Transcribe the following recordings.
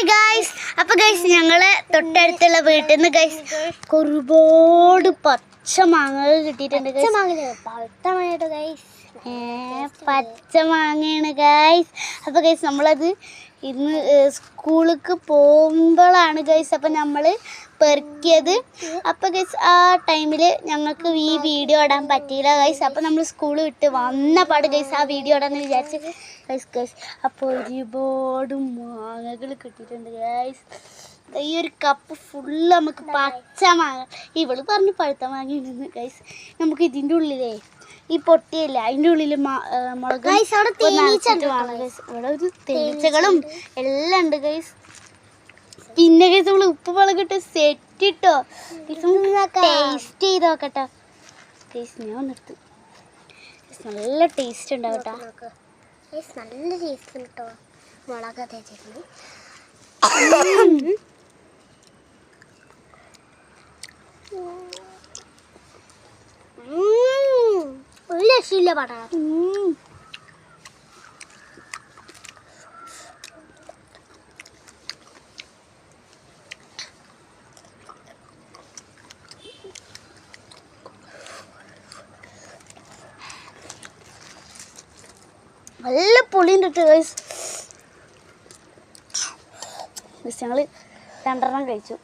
Hi guys. അപ്പോൾ guys ഞങ്ങൾ തൊട്ടടുത്തുള്ള വീട്ടിൽ നിന്ന് ഗൈസ് ഒരുപാട് പച്ച മാങ്ങകൾ കിട്ടിയിട്ടുണ്ട്. പച്ച മാങ്ങയാണ് ഗൈസ്. അപ്പോൾ ഗൈസ് നമ്മളത് ഇന്ന് സ്കൂളിലേക്ക് പോകുമ്പോഴാണ് ഗൈസ് അപ്പോൾ നമ്മൾ പെറുക്കിയത്. അപ്പോൾ ഗൈസ് ആ ടൈമിൽ ഞങ്ങൾക്ക് ഈ വീഡിയോ ഇടാൻ പറ്റിയില്ല ഗൈസ്. അപ്പോൾ നമ്മൾ സ്കൂൾ വിട്ട് വന്ന പാട് ഗൈസ് ആ വീഡിയോ ഇടാന്ന് വിചാരിച്ച് ഗൈസ്. അപ്പോൾ ഒരുപാട് മാങ്ങകൾ കിട്ടിയിട്ടുണ്ട് ഗൈസ്. ഈ ഒരു കപ്പ് ഫുള്ള് നമുക്ക് പച്ച മാങ്ങ. ഇവള് പറഞ്ഞ് പഴുത്ത മാങ്ങയുണ്ടെന്ന് ഗൈസ്. നമുക്ക് ഇതിൻ്റെ ഉള്ളിലേ ഈ പൊട്ടിയല്ല അതിൻ്റെ ഉള്ളിൽ മുളക് ഇവിടെ ഒരു തേനീച്ചകളും എല്ലാം ഉണ്ട് ഗൈസ്. പിന്നെ ഗൈസ് നമ്മൾ ഉപ്പ് മുളകിട്ട് സെറ്റ് ഇട്ടോ ടേസ്റ്റ് ചെയ്ത് നോക്കട്ടോ ഗൈസ്. ഞാൻ നിർത്തും. നല്ല ടേസ്റ്റ് ഉണ്ടാവും കേട്ടോ. നല്ല ടേസ്റ്റ് കേട്ടോ മുളക് തേച്ചിരുന്നു. ഒരു രക്ഷയില്ല പടാ. നല്ല പുളിയും ഇട്ട് ഗൈസ്. ഞങ്ങൾ രണ്ടെണ്ണം കഴിച്ചു.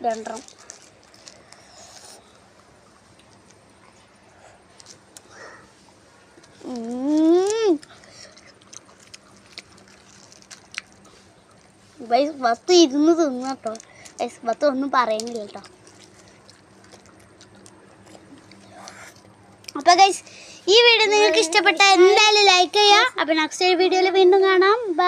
രണ്ടെണ്ണം ഗൈസ്. വത്ത് ഇരുന്ന് തിന്നു കേട്ടോ ഗൈസ്. വത്ത് ഒന്നും പറയുന്നില്ല കേട്ടോ. അപ്പോൾ ഗൈസ് ഈ വീഡിയോ നിങ്ങൾക്ക് ഇഷ്ടപ്പെട്ട എന്തായാലും ലൈക്ക് ചെയ്യുക. അപ്പോൾ നെക്സ്റ്റ് വീഡിയോയിൽ വീണ്ടും കാണാം. ബൈ.